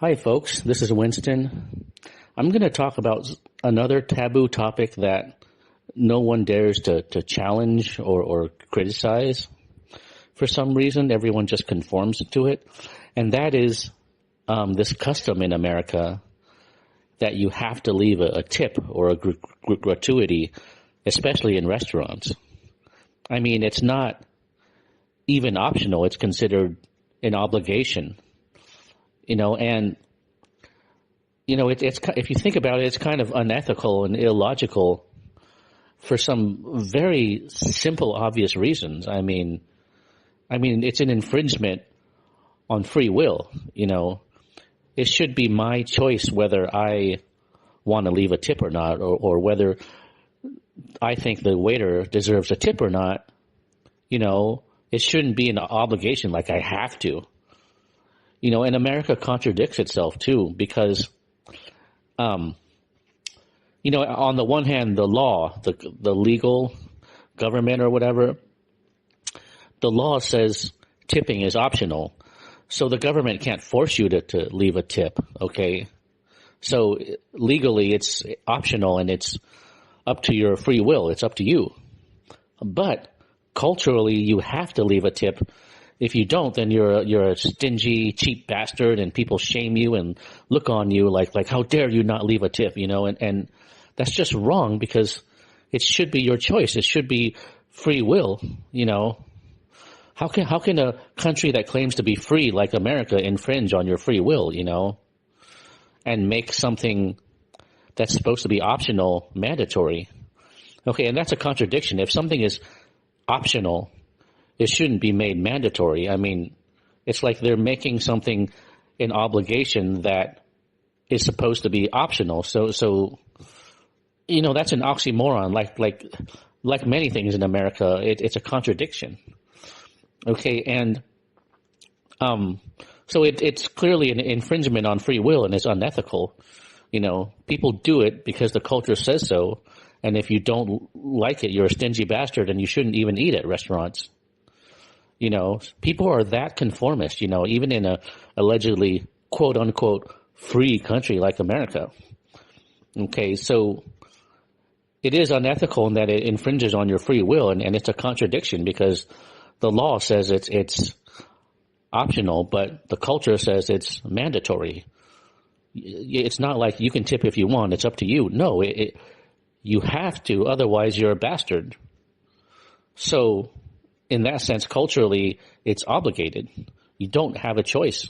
Hi, folks. This is Winston. I'm going to talk about another taboo topic that no one dares to challenge or criticize. For some reason, everyone just conforms to it. And that is this custom in America that you have to leave a tip or a gratuity, especially in restaurants. I mean, it's not even optional. It's considered an obligation. And it's if you think about it, it's kind of unethical and illogical for some very simple, obvious reasons. I mean, it's an infringement on free will. It should be my choice whether I want to leave a tip or not, or whether I think the waiter deserves a tip or not. It shouldn't be an obligation like I have to. And America contradicts itself too, because, on the one hand, the law, the legal government or whatever, the law says tipping is optional. So the government can't force you to leave a tip. Okay. So legally it's optional and it's up to your free will. It's up to you. But culturally you have to leave a tip. If you don't, then you're a stingy, cheap bastard, and people shame you and look on you like how dare you not leave a tip, and that's just wrong, because it should be your choice. It should be free will, How can a country that claims to be free like America infringe on your free will, and make something that's supposed to be optional mandatory? Okay, and that's a contradiction. If something is optional, it shouldn't be made mandatory. I mean, it's like they're making something an obligation that is supposed to be optional. So that's an oxymoron. Like many things in America, it's a contradiction. Okay, and so it's clearly an infringement on free will, and it's unethical. People do it because the culture says so, and if you don't like it, you're a stingy bastard, and you shouldn't even eat at restaurants. People are that conformist, even in a allegedly quote unquote free country like America. Okay, so it is unethical in that it infringes on your free will, and it's a contradiction, because the law says it's optional, but the culture says it's mandatory. It's not like you can tip if you want, it's up to you. No, you have to, otherwise you're a bastard. So in that sense, culturally, it's obligated. You don't have a choice,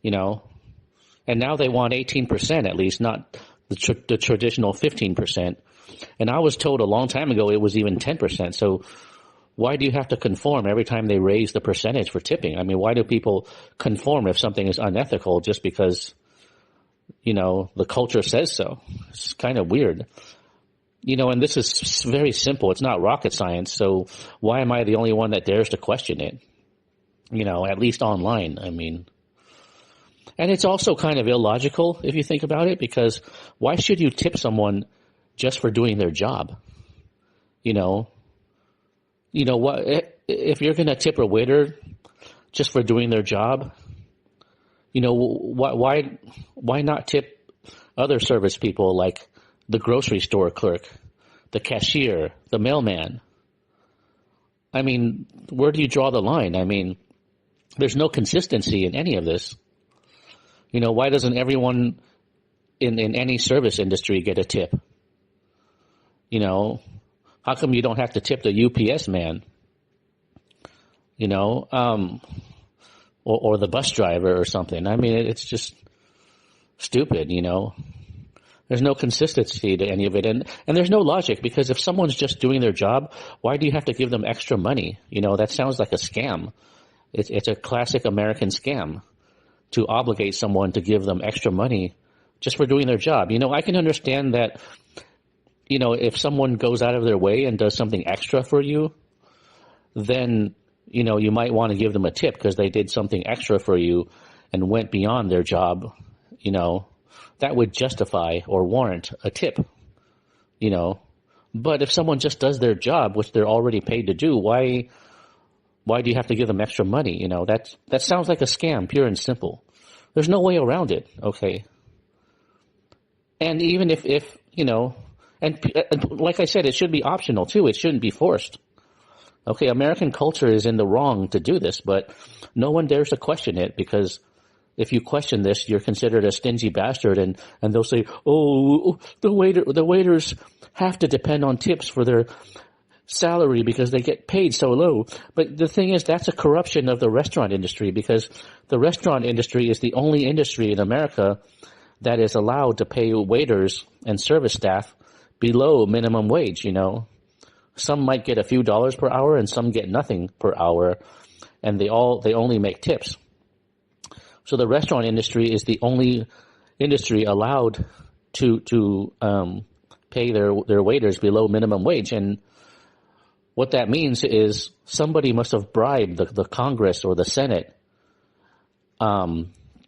And now they want 18% at least, not the traditional 15%. And I was told a long time ago it was even 10%. So why do you have to conform every time they raise the percentage for tipping? I mean, why do people conform if something is unethical just because, the culture says so? It's kind of weird. And this is very simple. It's not rocket science. So why am I the only one that dares to question it? At least online. I mean, and it's also kind of illogical if you think about it, because why should you tip someone just for doing their job? What, if you're going to tip a waiter just for doing their job, why not tip other service people like the grocery store clerk, the cashier, the mailman? I mean, where do you draw the line? I mean, there's no consistency in any of this. Why doesn't everyone in any service industry get a tip? How come you don't have to tip the UPS man? Or the bus driver or something. I mean, it's just stupid, There's no consistency to any of it. And there's no logic, because if someone's just doing their job, why do you have to give them extra money? That sounds like a scam. It's a classic American scam to obligate someone to give them extra money just for doing their job. I can understand that, if someone goes out of their way and does something extra for you, then, you might want to give them a tip because they did something extra for you and went beyond their job, that would justify or warrant a tip, But if someone just does their job, which they're already paid to do, why do you have to give them extra money? That sounds like a scam, pure and simple. There's no way around it, okay? And even if and like I said, it should be optional too. It shouldn't be forced. Okay, American culture is in the wrong to do this, but no one dares to question it, because if you question this, you're considered a stingy bastard, and they'll say, "Oh, the waiters have to depend on tips for their salary because they get paid so low." But the thing is, that's a corruption of the restaurant industry, because the restaurant industry is the only industry in America that is allowed to pay waiters and service staff below minimum wage. Some might get a few dollars per hour, and some get nothing per hour, and they only make tips. So the restaurant industry is the only industry allowed to pay their waiters below minimum wage. And what that means is somebody must have bribed the Congress or the Senate to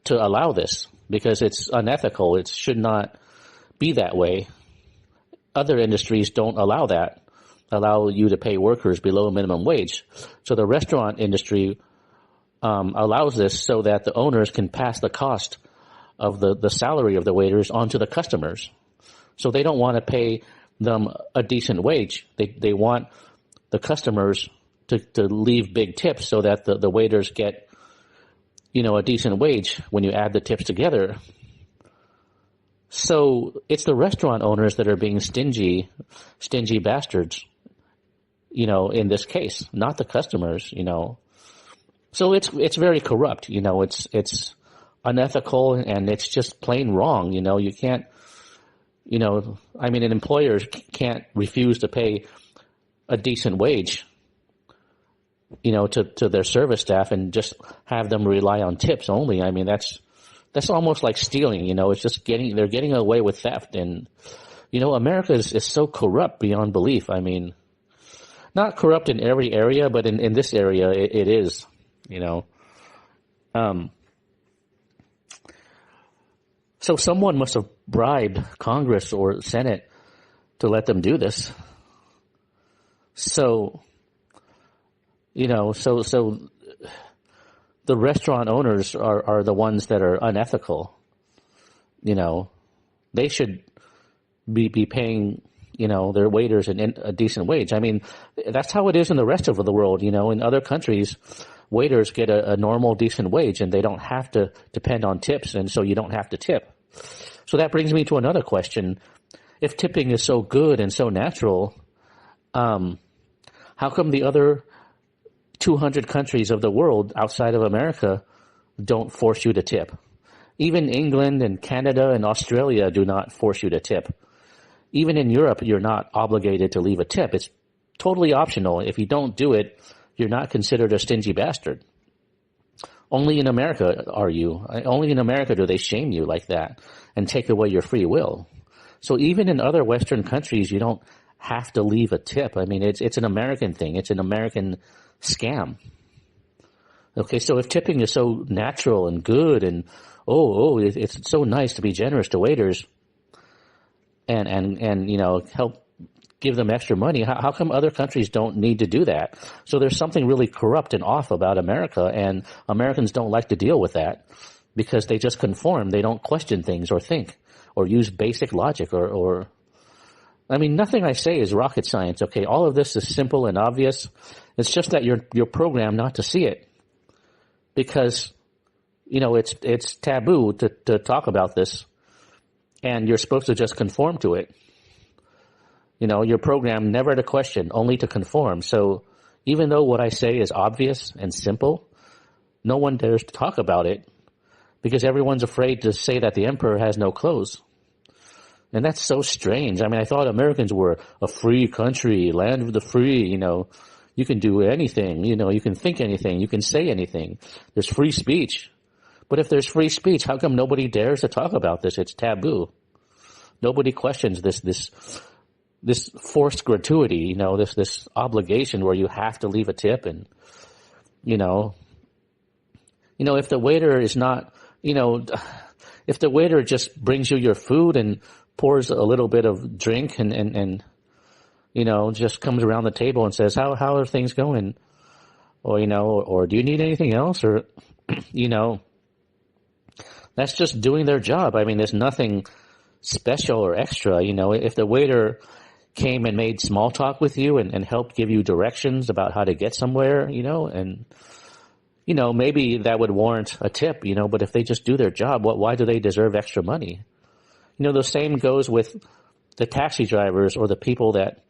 allow this, because it's unethical. It should not be that way. Other industries don't allow you to pay workers below minimum wage. So the restaurant industry allows this so that the owners can pass the cost of the salary of the waiters onto the customers. So they don't want to pay them a decent wage. They want the customers to leave big tips so that the waiters get a decent wage when you add the tips together. So it's the restaurant owners that are being stingy bastards, in this case, not the customers, So it's very corrupt, it's unethical, and it's just plain wrong. You can't, an employer can't refuse to pay a decent wage, to their service staff and just have them rely on tips only. That's almost like stealing, it's just they're getting away with theft. And, America is so corrupt beyond belief. Not corrupt in every area, but in this area, it is, So someone must have bribed Congress or Senate to let them do this. So, so the restaurant owners are the ones that are unethical. They should be paying, their waiters a decent wage. That's how it is in the rest of the world. In other countries, waiters get a normal, decent wage, and they don't have to depend on tips, and so you don't have to tip. So that brings me to another question. If tipping is so good and so natural, how come the other 200 countries of the world outside of America don't force you to tip? Even England and Canada and Australia do not force you to tip. Even in Europe, you're not obligated to leave a tip. It's totally optional. If you don't do it, you're not considered a stingy bastard. Only in America are you. Only in America do they shame you like that and take away your free will. So even in other Western countries, you don't have to leave a tip. It's an American thing. It's an American scam. Okay, so if tipping is so natural and good, and it's so nice to be generous to waiters and help give them extra money, how come other countries don't need to do that? So there's something really corrupt and off about America, and Americans don't like to deal with that because they just conform. They don't question things or think or use basic logic or nothing I say is rocket science, okay? All of this is simple and obvious. It's just that you're programmed not to see it because, it's taboo to talk about this, and you're supposed to just conform to it. You're programmed never to question, only to conform. So even though what I say is obvious and simple, no one dares to talk about it because everyone's afraid to say that the emperor has no clothes. And that's so strange. I thought Americans were a free country, land of the free, you can do anything, you can think anything, you can say anything. There's free speech. But if there's free speech, how come nobody dares to talk about this? It's taboo. Nobody questions this forced gratuity, this obligation where you have to leave a tip. And, if the waiter is not, if the waiter just brings you your food and pours a little bit of drink and just comes around the table and says, how are things going? Or, or do you need anything else? Or, That's just doing their job. I mean, there's nothing special or extra. If the waiter came and made small talk with you and helped give you directions about how to get somewhere, and maybe that would warrant a tip, but if they just do their job, why do they deserve extra money? The same goes with the taxi drivers or the people that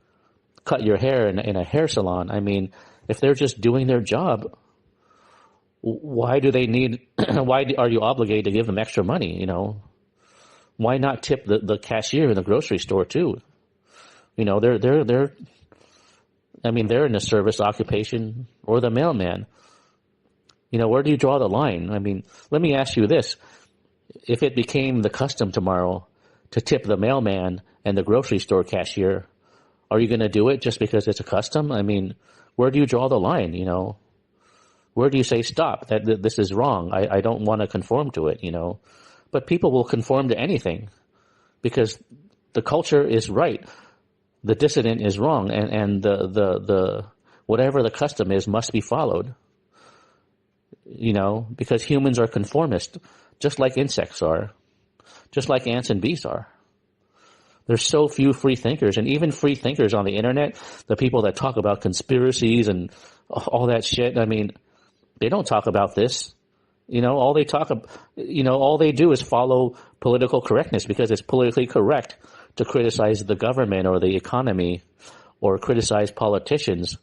cut your hair in a hair salon. I mean, if they're just doing their job, why do they need, why are you obligated to give them extra money? Why not tip the cashier in the grocery store too? They're in a service occupation, or the mailman. Where do you draw the line? I mean, let me ask you this. If it became the custom tomorrow to tip the mailman and the grocery store cashier, are you going to do it just because it's a custom? I mean, where do you draw the line? Where do you say stop? That this is wrong. I don't want to conform to it. But people will conform to anything because the culture is right. The dissident is wrong, and the whatever the custom is must be followed. Because humans are conformist, just like insects are, just like ants and bees are. There's so few free thinkers, and even free thinkers on the internet, the people that talk about conspiracies and all that shit, I mean, they don't talk about this. All they do is follow political correctness because it's politically correct to criticize the government or the economy or criticize politicians.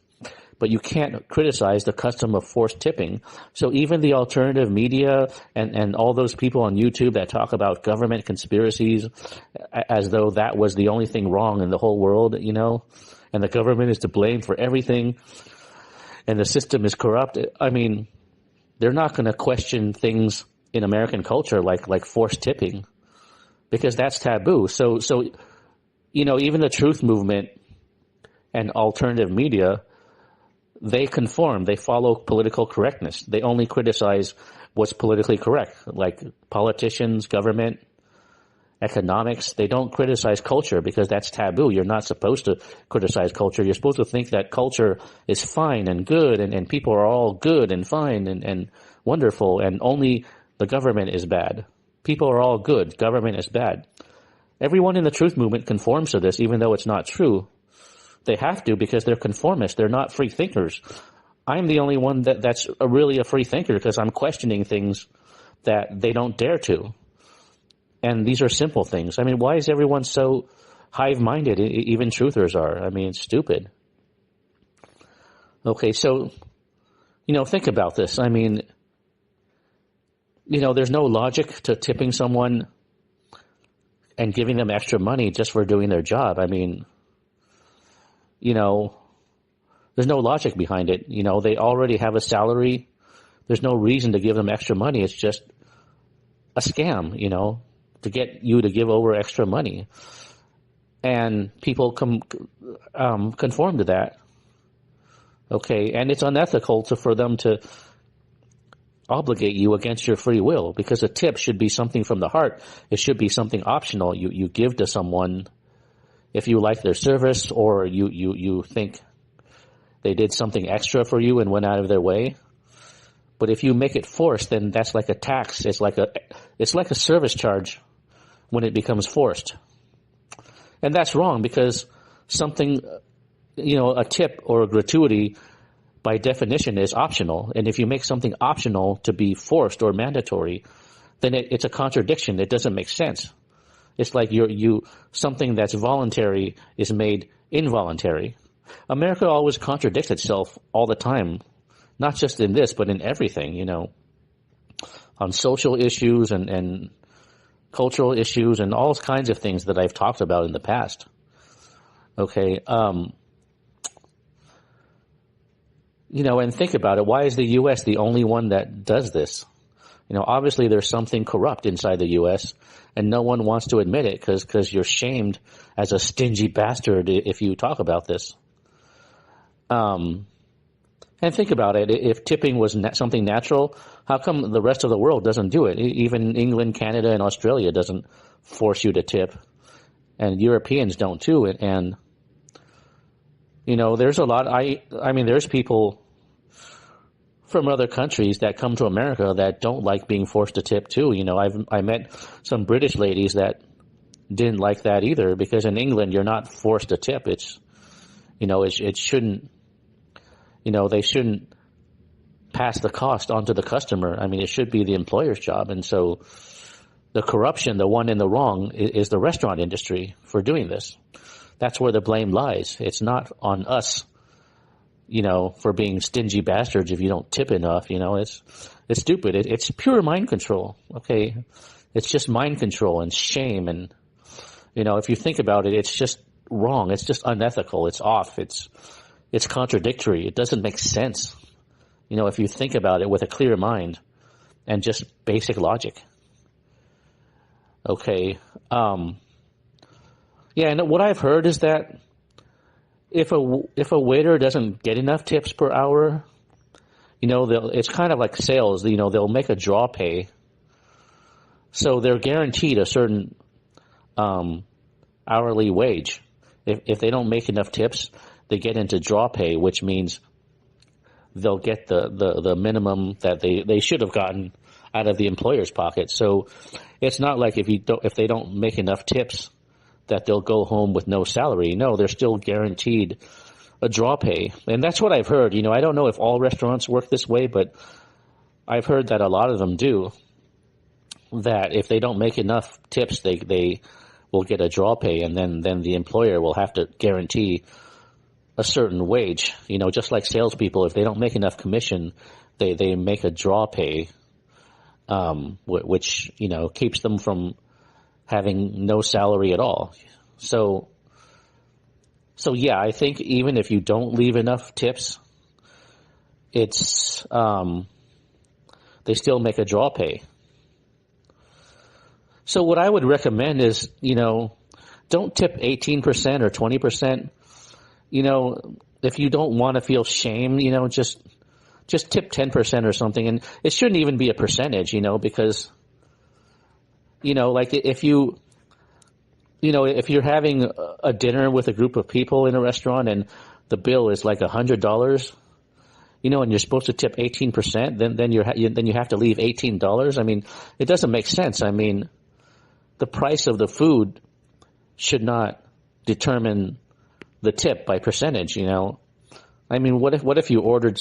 But you can't criticize the custom of forced tipping. So even the alternative media and all those people on YouTube that talk about government conspiracies as though that was the only thing wrong in the whole world, and the government is to blame for everything and the system is corrupt. I mean, they're not going to question things in American culture like forced tipping because that's taboo. So even the truth movement and alternative media, they conform. They follow political correctness. They only criticize what's politically correct, like politicians, government, economics. They don't criticize culture because that's taboo. You're not supposed to criticize culture. You're supposed to think that culture is fine and good and people are all good and fine and wonderful, and only the government is bad. People are all good. Government is bad. Everyone in the truth movement conforms to this, even though it's not true. They have to because they're conformists. They're not free thinkers. I'm the only one that's really a free thinker because I'm questioning things that they don't dare to. And these are simple things. I mean, why is everyone so hive-minded? Even truthers are. I mean, it's stupid. Okay, so, think about this. I mean, there's no logic to tipping someone and giving them extra money just for doing their job. I mean, there's no logic behind it. They already have a salary. There's no reason to give them extra money. It's just a scam, to get you to give over extra money. And people conform to that. Okay, and it's unethical for them to obligate you against your free will because a tip should be something from the heart. It should be something optional you give to someone if you like their service or you think they did something extra for you and went out of their way. But if you make it forced, then that's like a tax. It's like a service charge when it becomes forced. And that's wrong because something, a tip or a gratuity by definition is optional. And if you make something optional to be forced or mandatory, then it's a contradiction. It doesn't make sense. It's like something that's voluntary is made involuntary. America always contradicts itself all the time, not just in this, but in everything, on social issues and cultural issues and all kinds of things that I've talked about in the past. Okay. And think about it. Why is the U.S. the only one that does this? Obviously there's something corrupt inside the U.S. and no one wants to admit it because you're shamed as a stingy bastard if you talk about this. And think about it. If tipping was something natural, how come the rest of the world doesn't do it? Even England, Canada, and Australia doesn't force you to tip. And Europeans don't too. And, there's a lot. There's people from other countries that come to America that don't like being forced to tip too. I met some British ladies that didn't like that either, because in England you're not forced to tip. It shouldn't, they shouldn't pass the cost onto the customer. I mean, it should be the employer's job. And so the corruption, the one in the wrong, is the restaurant industry for doing this. That's where the blame lies. It's not on us, for being stingy bastards if you don't tip enough. It's stupid. It's pure mind control. Okay. It's just mind control and shame. And, if you think about it, it's just wrong. It's just unethical. It's off. It's contradictory. It doesn't make sense. If you think about it with a clear mind and just basic logic. Okay. Yeah. And what I've heard is that if a waiter doesn't get enough tips per hour, it's kind of like sales. They'll make a draw pay. So they're guaranteed a certain hourly wage. If they don't make enough tips, they get into draw pay, which means they'll get the minimum that they should have gotten out of the employer's pocket. So it's not like if they don't make enough tips that they'll go home with no salary. No, they're still guaranteed a draw pay. And that's what I've heard. I don't know if all restaurants work this way, but I've heard that a lot of them do. That if they don't make enough tips, they will get a draw pay, and then the employer will have to guarantee a certain wage. Just like salespeople, if they don't make enough commission, they make a draw pay, which keeps them from having no salary at all. So yeah, I think even if you don't leave enough tips, it's they still make a draw pay. So what I would recommend is, don't tip 18% or 20%. If you don't want to feel shame, just tip 10% or something. And it shouldn't even be a percentage, because, like if you're having a dinner with a group of people in a restaurant and the bill is like $100, and you're supposed to tip 18%, then you have to leave $18. I mean, it doesn't make sense. I mean, the price of the food should not determine the tip by percentage. I mean, what if you ordered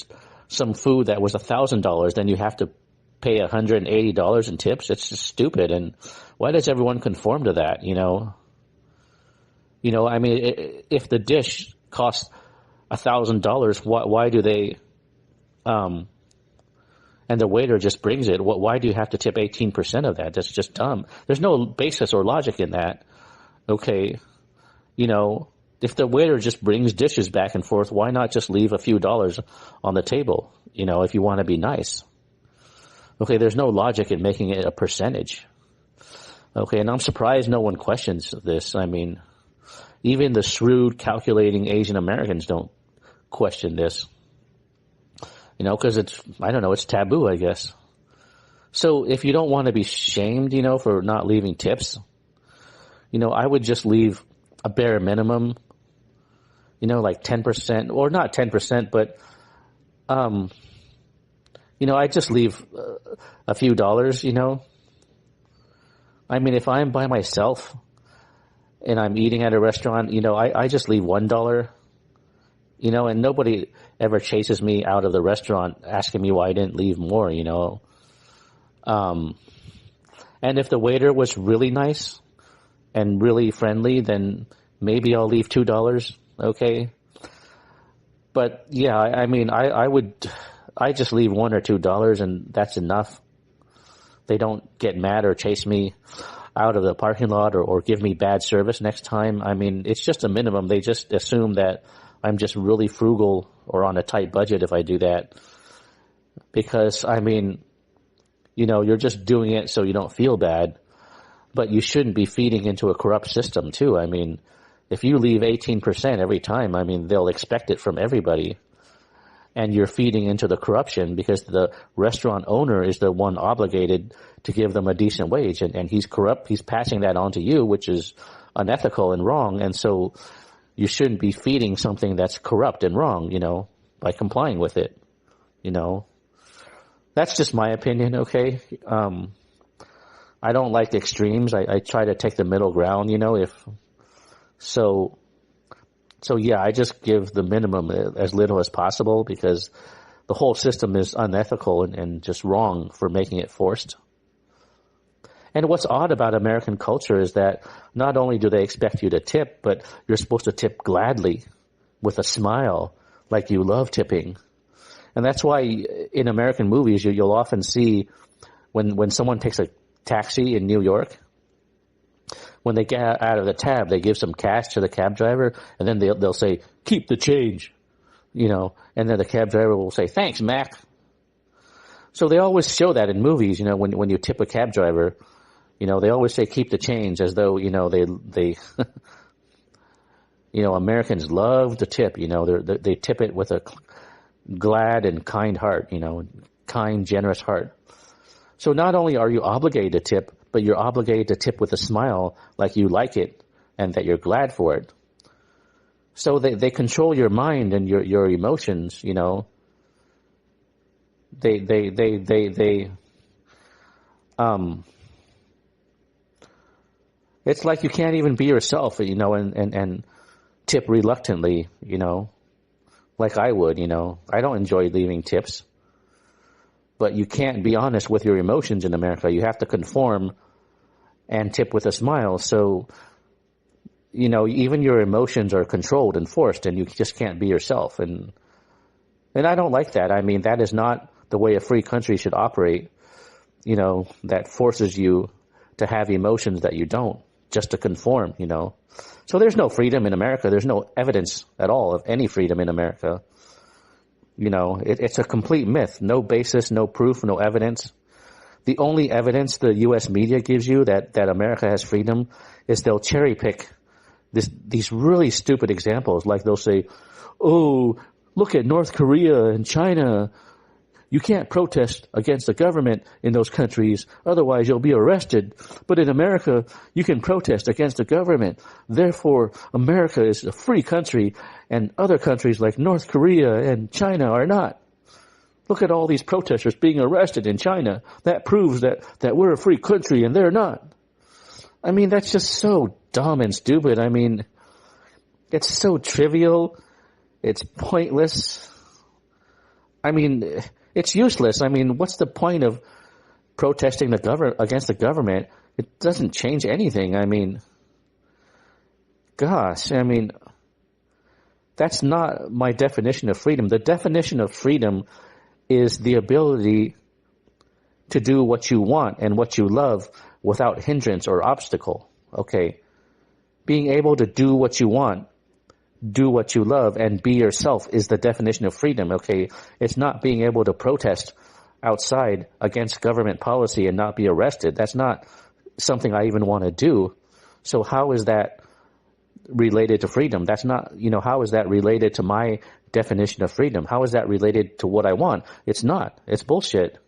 some food that was $1,000, then you have to pay $180 in tips? It's just stupid. And why does everyone conform to that? I mean, if the dish costs $1,000, why do they, and the waiter just brings it, why do you have to tip 18% of that? That's just dumb. There's no basis or logic in that. Okay. If the waiter just brings dishes back and forth, why not just leave a few dollars on the table, if you want to be nice? Okay, there's no logic in making it a percentage. Okay, and I'm surprised no one questions this. I mean, even the shrewd, calculating Asian Americans don't question this. Because it's taboo, I guess. So if you don't want to be shamed, for not leaving tips, I would just leave a bare minimum, like 10%, or not 10%, but, I just leave a few dollars, I mean, if I'm by myself and I'm eating at a restaurant, I just leave $1, and nobody ever chases me out of the restaurant asking me why I didn't leave more, and if the waiter was really nice and really friendly, then maybe I'll leave $2. Okay. But yeah, I mean, I just leave $1 or $2 and that's enough. They don't get mad or chase me out of the parking lot or give me bad service next time. I mean, it's just a minimum. They just assume that I'm just really frugal or on a tight budget if I do that. Because, I mean, you're just doing it so you don't feel bad. But you shouldn't be feeding into a corrupt system, too. I mean, if you leave 18% every time, I mean, they'll expect it from everybody. And you're feeding into the corruption because the restaurant owner is the one obligated to give them a decent wage. And he's corrupt. He's passing that on to you, which is unethical and wrong. And so you shouldn't be feeding something that's corrupt and wrong, by complying with it, That's just my opinion, okay? I don't like extremes. I try to take the middle ground, so, yeah, I just give the minimum as little as possible because the whole system is unethical and just wrong for making it forced. And what's odd about American culture is that not only do they expect you to tip, but you're supposed to tip gladly with a smile, like you love tipping. And that's why in American movies you'll often see when someone takes a taxi in New York, when they get out of the tab, they give some cash to the cab driver, and then they'll say, "Keep the change," and then the cab driver will say, "Thanks, Mac." So they always show that in movies, when you tip a cab driver, they always say, "Keep the change," as though, they Americans love to tip, they tip it with a glad and kind heart, kind, generous heart. So not only are you obligated to tip, but you're obligated to tip with a smile like you like it and that you're glad for it. So they control your mind and your emotions, it's like you can't even be yourself, and tip reluctantly, like I would, I don't enjoy leaving tips. But you can't be honest with your emotions in America. You have to conform and tip with a smile. So, even your emotions are controlled and forced, and you just can't be yourself. And I don't like that. I mean, that is not the way a free country should operate, that forces you to have emotions that you don't, just to conform, So there's no freedom in America. There's no evidence at all of any freedom in America. It's a complete myth. No basis, no proof, no evidence. The only evidence the U.S. media gives you that America has freedom is they'll cherry pick these really stupid examples. Like they'll say, "Oh, look at North Korea and China. You can't protest against the government in those countries, otherwise you'll be arrested. But in America, you can protest against the government. Therefore, America is a free country, and other countries like North Korea and China are not. Look at all these protesters being arrested in China. That proves that we're a free country and they're not." I mean, that's just so dumb and stupid. I mean, it's so trivial. It's pointless. I mean, it's useless. I mean, what's the point of protesting against the government? It doesn't change anything. I mean, gosh, that's not my definition of freedom. The definition of freedom is the ability to do what you want and what you love without hindrance or obstacle. Okay. Being able to do what you want, do what you love, and be yourself is the definition of freedom, okay? It's not being able to protest outside against government policy and not be arrested. That's not something I even want to do. So how is that related to freedom? That's not, how is that related to my definition of freedom? How is that related to what I want? It's not. It's bullshit.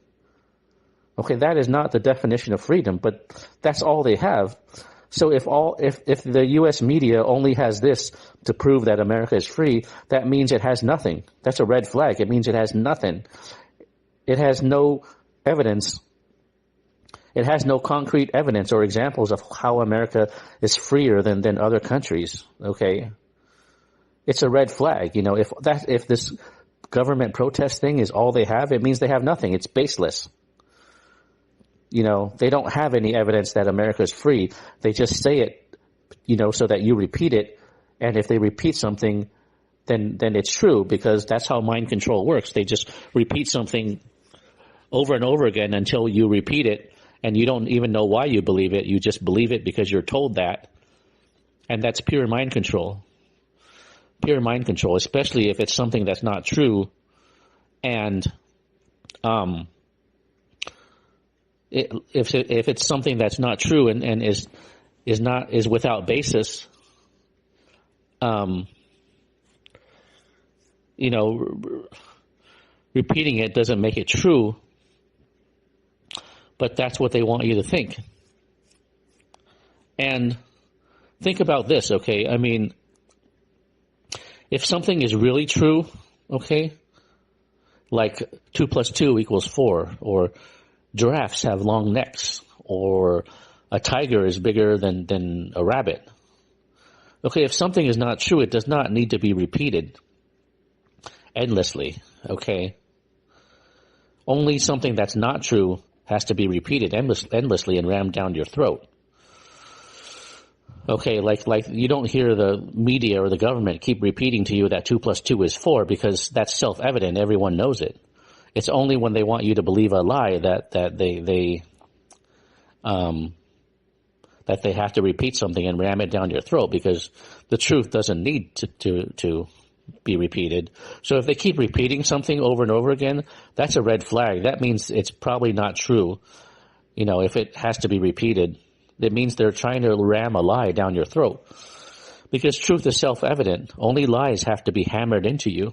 Okay, that is not the definition of freedom, but that's all they have. So if the U.S. media only has this to prove that America is free, that means it has nothing. That's a red flag. It means it has nothing. It has no evidence. It has no concrete evidence or examples of how America is freer than other countries. Okay, it's a red flag. If this government protest thing is all they have, it means they have nothing. It's baseless. They don't have any evidence that America is free. They just say it, so that you repeat it. And if they repeat something, then it's true, because that's how mind control works. They just repeat something over and over again until you repeat it, and you don't even know why you believe it. You just believe it because you're told that. And that's pure mind control. Pure mind control, especially if it's something that's not true. And, if it's something that's not true and is without basis, repeating it doesn't make it true, but that's what they want you to think. And think about this, okay? I mean, if something is really true, okay, like 2 plus 2 equals 4, or giraffes have long necks, or a tiger is bigger than a rabbit. Okay, if something is not true, it does not need to be repeated endlessly, okay? Only something that's not true has to be repeated endlessly and rammed down your throat. Okay, like you don't hear the media or the government keep repeating to you that 2 plus 2 is 4, because that's self-evident. Everyone knows it. It's only when they want you to believe a lie that they have to repeat something and ram it down your throat, because the truth doesn't need to be repeated. So if they keep repeating something over and over again, that's a red flag. That means it's probably not true. You know, if it has to be repeated, it means they're trying to ram a lie down your throat. Because truth is self-evident. Only lies have to be hammered into you.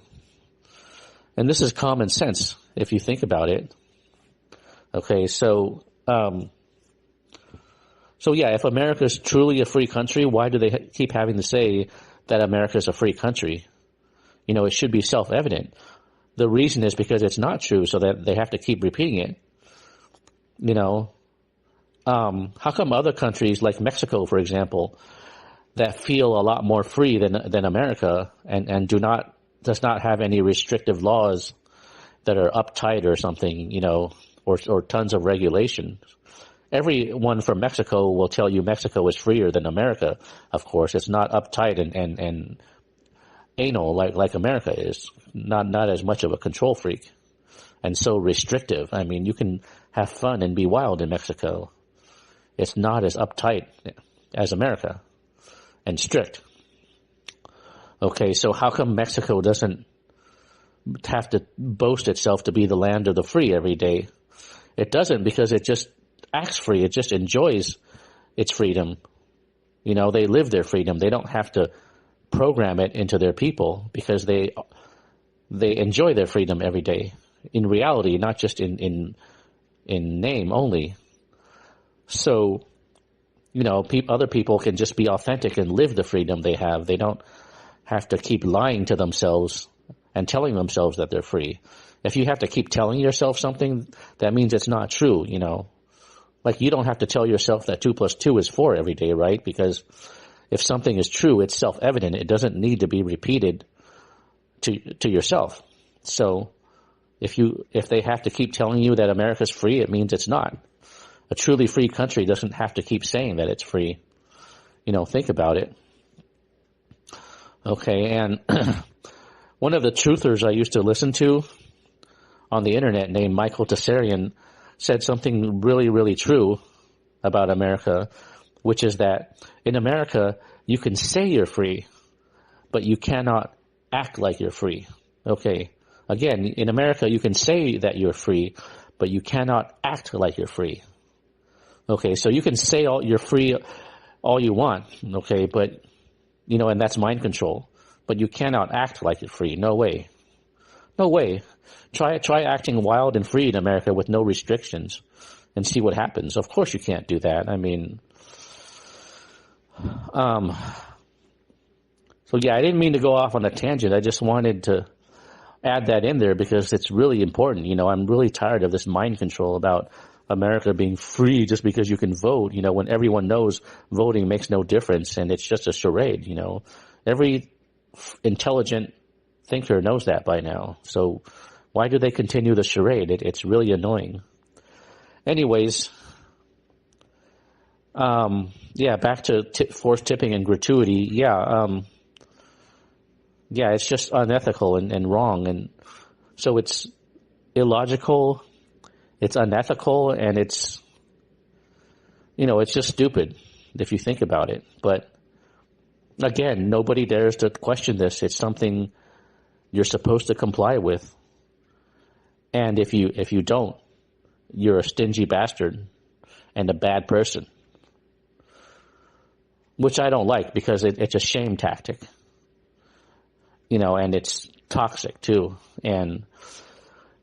And this is common sense, if you think about it. Okay, so yeah, if America is truly a free country, why do they keep having to say that America is a free country? You know, it should be self-evident. The reason is because it's not true, so that they have to keep repeating it. You know, how come other countries like Mexico, for example, that feel a lot more free than America and does not have any restrictive laws that are uptight or something, you know, or tons of regulations? Everyone from Mexico will tell you Mexico is freer than America. Of course, it's not uptight and anal like America is. Not as much of a control freak and so restrictive. I mean, you can have fun and be wild in Mexico. It's not as uptight as America and strict. Okay, so how come Mexico doesn't have to boast itself to be the land of the free every day? It doesn't, because it just acts free. It just enjoys its freedom. You know, they live their freedom. They don't have to program it into their people, because they enjoy their freedom every day in reality, not just in name only. So, you know, other people can just be authentic and live the freedom they have. They don't have to keep lying to themselves and telling themselves that they're free. If you have to keep telling yourself something, that means it's not true, you know. Like, you don't have to tell yourself that 2 plus 2 is 4 every day, right? Because if something is true, it's self-evident. It doesn't need to be repeated to yourself. So if they have to keep telling you that America's free, it means it's not. A truly free country doesn't have to keep saying that it's free. You know, think about it. Okay, and one of the truthers I used to listen to on the internet, named Michael Tessarian, said something really, really true about America, which is that in America, you can say you're free, but you cannot act like you're free. Okay, again, in America, you can say that you're free, but you cannot act like you're free. Okay, so you can say you're free all you want, okay, but, you know, and that's mind control, but you cannot act like you're free. No way. No way. Try acting wild and free in America with no restrictions and see what happens. Of course you can't do that. I mean, so yeah, I didn't mean to go off on a tangent. I just wanted to add that in there because it's really important. You know, I'm really tired of this mind control about America being free just because you can vote, you know, when everyone knows voting makes no difference and it's just a charade, you know. Every intelligent thinker knows that by now. So why do they continue the charade? It's really annoying. Anyways, yeah, back to forced tipping and gratuity. Yeah, it's just unethical and wrong. And so it's illogical, it's unethical, and it's, you know, it's just stupid if you think about it. But again, nobody dares to question this. It's something you're supposed to comply with. And if you don't, you're a stingy bastard and a bad person. Which I don't like, because it's a shame tactic. You know, and it's toxic too. And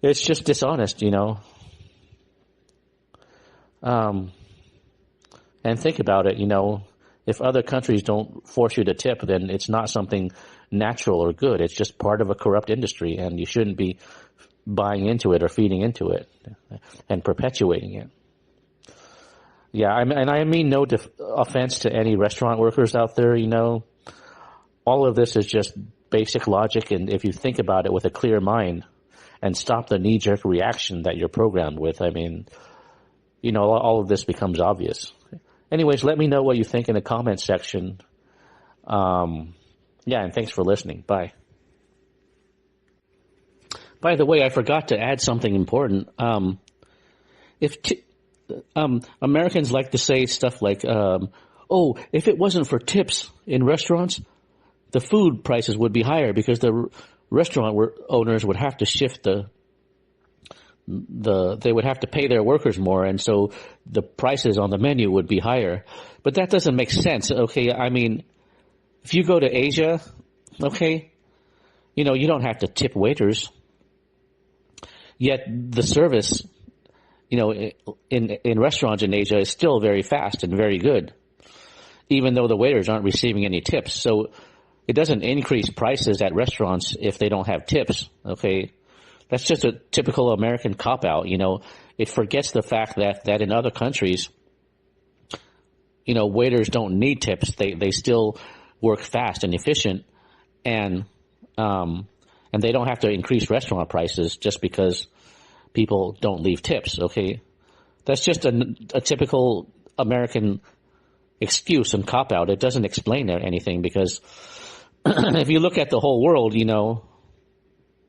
it's just dishonest, you know. And think about it, you know, if other countries don't force you to tip, then it's not something natural or good. It's just part of a corrupt industry, and you shouldn't be buying into it or feeding into it and perpetuating it. Yeah, and I mean no offense to any restaurant workers out there, all of this is just basic logic, and if you think about it with a clear mind and stop the knee-jerk reaction that you're programmed with, I mean, all of this becomes obvious. Anyways, let me know what you think in the comment section. Yeah, and thanks for listening. Bye. By the way, I forgot to add something important. Americans like to say stuff like, if it wasn't for tips in restaurants, the food prices would be higher because the restaurant owners would have to shift they would have to pay their workers more, and so the prices on the menu would be higher. But that doesn't make sense. Okay, I mean, if you go to Asia, okay, you don't have to tip waiters. Yet the service, in restaurants in Asia is still very fast and very good, even though the waiters aren't receiving any tips. So it doesn't increase prices at restaurants if they don't have tips, okay? That's just a typical American cop-out, It forgets the fact that in other countries, waiters don't need tips. They still work fast and efficient, and they don't have to increase restaurant prices just because people don't leave tips, okay? That's just a typical American excuse and cop-out. It doesn't explain anything because if you look at the whole world,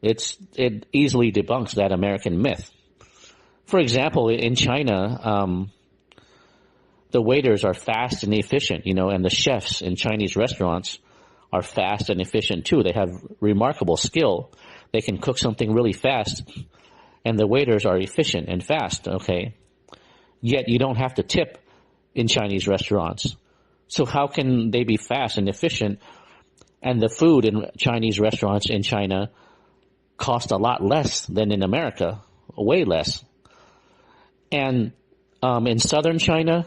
it easily debunks that American myth. For example, in China, the waiters are fast and efficient, and the chefs in Chinese restaurants are fast and efficient too. They have remarkable skill. They can cook something really fast, and the waiters are efficient and fast, okay? Yet you don't have to tip in Chinese restaurants. So how can they be fast and efficient, and the food in Chinese restaurants in China cost a lot less than in America, way less? And in southern China,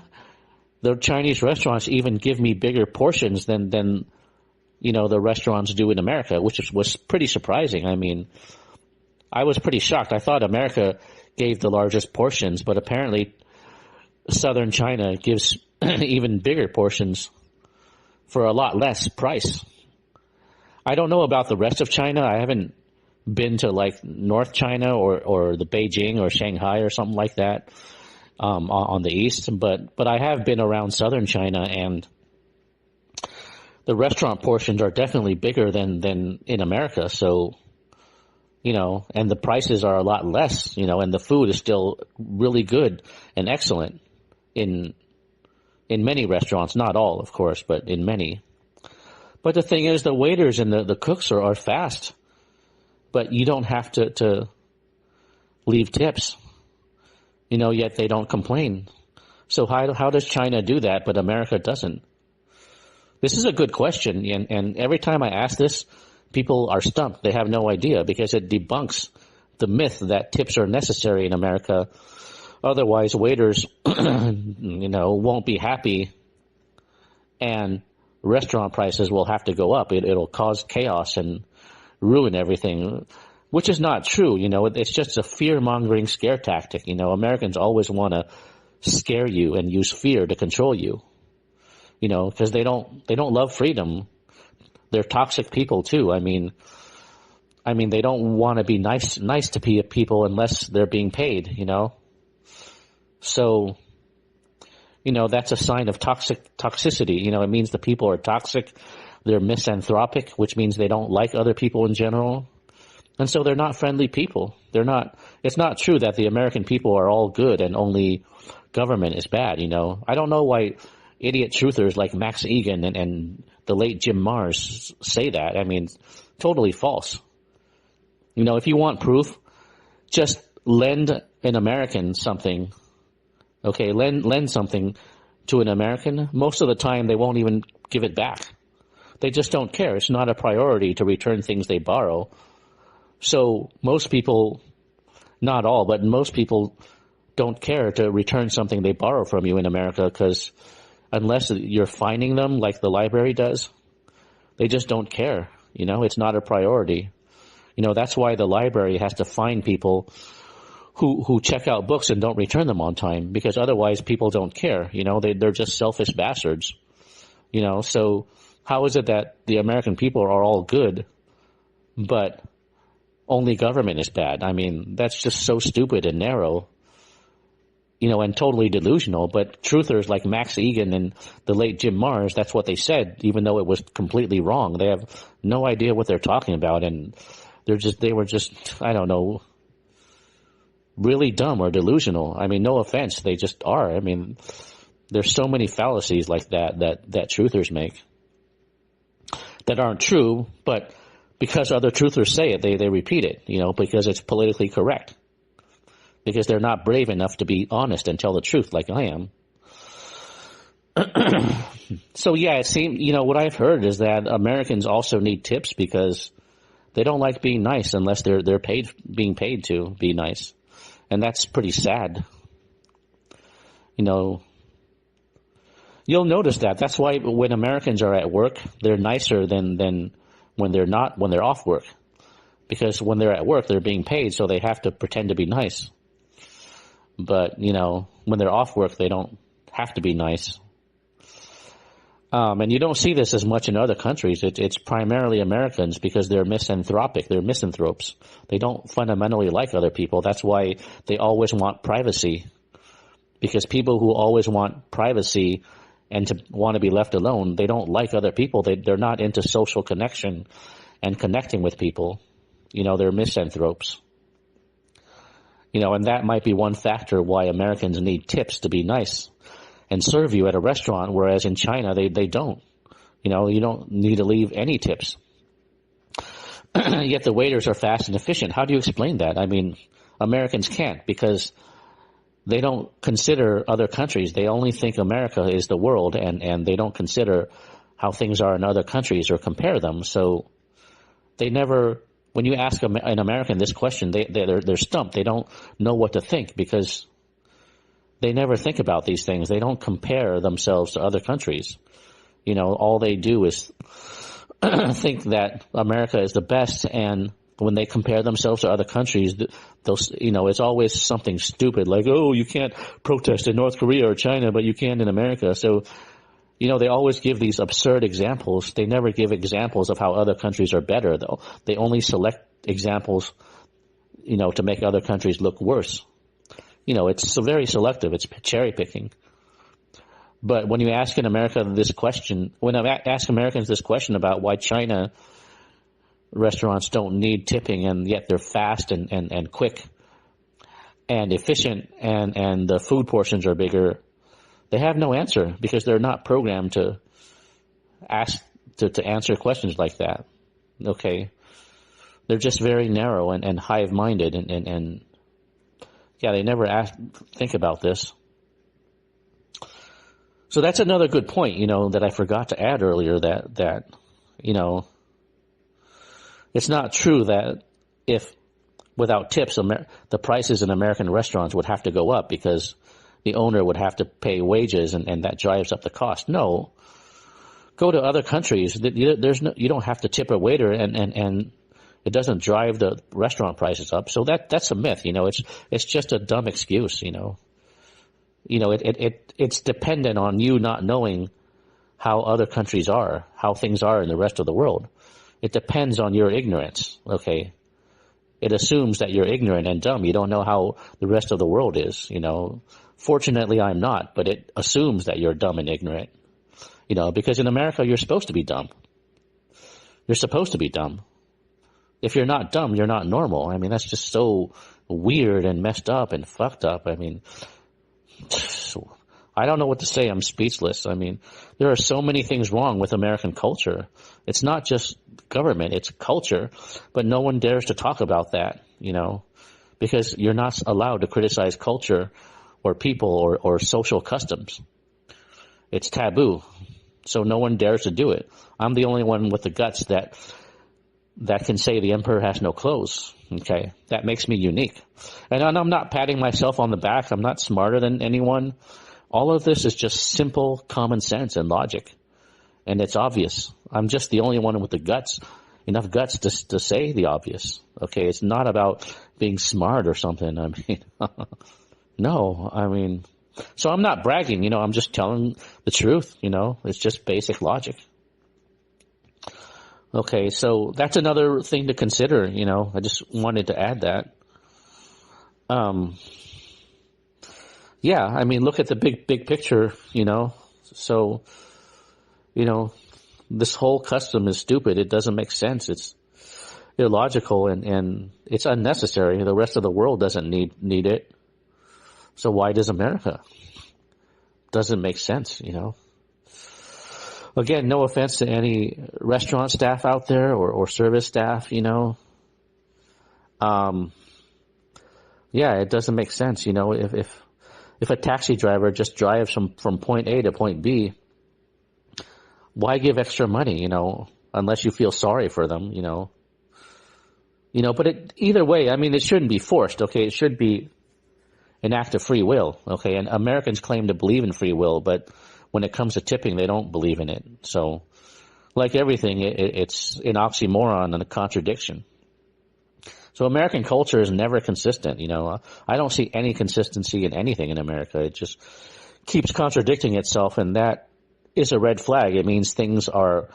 the Chinese restaurants even give me bigger portions than the restaurants do in America, which was pretty surprising. I mean, I was pretty shocked. I thought America gave the largest portions, but apparently southern China gives even bigger portions for a lot less price. I don't know about the rest of China. I haven't been to like North China or the Beijing or Shanghai or something like that on the east, but I have been around southern China, and the restaurant portions are definitely bigger than in America. So, and the prices are a lot less, and the food is still really good and excellent in many restaurants. Not all, of course, but in many. But the thing is, the waiters and the cooks are fast, but you don't have to leave tips, yet they don't complain. So how does China do that, but America doesn't? This is a good question, and every time I ask this, people are stumped. They have no idea because it debunks the myth that tips are necessary in America. Otherwise, waiters, won't be happy, and restaurant prices will have to go up. It'll cause chaos and ruin everything, which is not true. It's just a fear-mongering scare tactic. Americans always want to scare you and use fear to control you. Because they don't love freedom. They're toxic people too. I mean, they don't want to be nice to people unless they're being paid. So, that's a sign of toxicity. It means the people are toxic. They're misanthropic, which means they don't like other people in general. And so they're not friendly people. It's not true that the American people are all good and only government is bad. I don't know why idiot truthers like Max Egan and the late Jim Mars say that. I mean, totally false. If you want proof, just lend an American something. Okay, lend something to an American. Most of the time, they won't even give it back. They just don't care. It's not a priority to return things they borrow. So most people, not all, but most people don't care to return something they borrow from you in America because unless you're fining them like the library does, they just don't care. It's not a priority. That's why the library has to find people who check out books and don't return them on time, because otherwise people don't care. They're just selfish bastards. So how is it that the American people are all good, but only government is bad? I mean, that's just so stupid and narrow, and totally delusional. But truthers like Max Egan and the late Jim Marrs, that's what they said, even though it was completely wrong. They have no idea what they're talking about, and they were just, I don't know, really dumb or delusional. I mean, no offense, they just are. I mean, there's so many fallacies like that truthers make that aren't true, but because other truthers say it, they repeat it, because it's politically correct. Because they're not brave enough to be honest and tell the truth like I am. So yeah, it seems, what I've heard is that Americans also need tips because they don't like being nice unless they're being paid to be nice. And that's pretty sad. You'll notice that. That's why when Americans are at work, they're nicer than when they're off work. Because when they're at work, they're being paid, so they have to pretend to be nice. But, when they're off work, they don't have to be nice. And you don't see this as much in other countries. It's primarily Americans because they're misanthropic. They're misanthropes. They don't fundamentally like other people. That's why they always want privacy. Because people who always want privacy and to want to be left alone, they don't like other people. They're not into social connection and connecting with people. They're misanthropes. And that might be one factor why Americans need tips to be nice and serve you at a restaurant, whereas in China, they don't. You don't need to leave any tips. Yet the waiters are fast and efficient. How do you explain that? I mean, Americans can't because they don't consider other countries. They only think America is the world, and they don't consider how things are in other countries or compare them. So they never, when you ask an American this question, they're stumped. They don't know what to think because they never think about these things. They don't compare themselves to other countries. All they do is think that America is the best, and when they compare themselves to other countries, it's always something stupid like, oh, you can't protest in North Korea or China, but you can in America. So, they always give these absurd examples. They never give examples of how other countries are better, though. They only select examples, to make other countries look worse. It's very selective. It's cherry picking. But when you ask Americans this question about why China restaurants don't need tipping and yet they're fast and quick and efficient and the food portions are bigger, they have no answer because they're not programmed to answer questions like that. Okay. They're just very narrow and hive-minded and yeah, they never think about this. So that's another good point, that I forgot to add earlier that it's not true that if without tips, the prices in American restaurants would have to go up because the owner would have to pay wages and that drives up the cost. No. Go to other countries. You don't have to tip a waiter and it doesn't drive the restaurant prices up. So that's a myth. It's just a dumb excuse. It's dependent on you not knowing how other countries are, how things are in the rest of the world. It depends on your ignorance. Okay. It assumes that you're ignorant and dumb. You don't know how the rest of the world is. Fortunately, I'm not, but it assumes that you're dumb and ignorant. Because in America, you're supposed to be dumb. You're supposed to be dumb. If you're not dumb, you're not normal. I mean, that's just so weird and messed up and fucked up. I mean, I don't know what to say. I'm speechless. I mean, there are so many things wrong with American culture. It's not just government, it's culture, but no one dares to talk about that, because you're not allowed to criticize culture or people or social customs. It's taboo. So no one dares to do it. I'm the only one with the guts that can say the emperor has no clothes. Okay. That makes me unique. And I'm not patting myself on the back. I'm not smarter than anyone. All of this is just simple common sense and logic. And it's obvious. I'm just the only one with the guts, enough guts to say the obvious. Okay, it's not about being smart or something. I mean, no, I mean, so I'm not bragging, I'm just telling the truth, it's just basic logic. Okay, so that's another thing to consider, I just wanted to add that. Yeah, I mean, look at the big picture, so, this whole custom is stupid. It doesn't make sense. It's illogical and it's unnecessary. The rest of the world doesn't need it. So why does America? Doesn't make sense, Again, no offense to any restaurant staff out there or service staff, Yeah, it doesn't make sense, if a taxi driver just drives from point A to point B, why give extra money, unless you feel sorry for them, but either way, I mean, it shouldn't be forced, okay? It should be an act of free will, okay? And Americans claim to believe in free will, but when it comes to tipping, they don't believe in it. So, like everything, it's an oxymoron and a contradiction. So American culture is never consistent, I don't see any consistency in anything in America. It just keeps contradicting itself, and that is a red flag. It means things are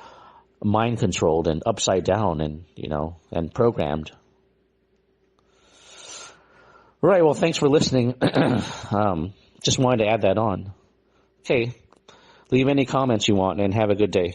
mind controlled and upside down and, and programmed. Right. Well, thanks for listening. Just wanted to add that on. Okay. Leave any comments you want and have a good day.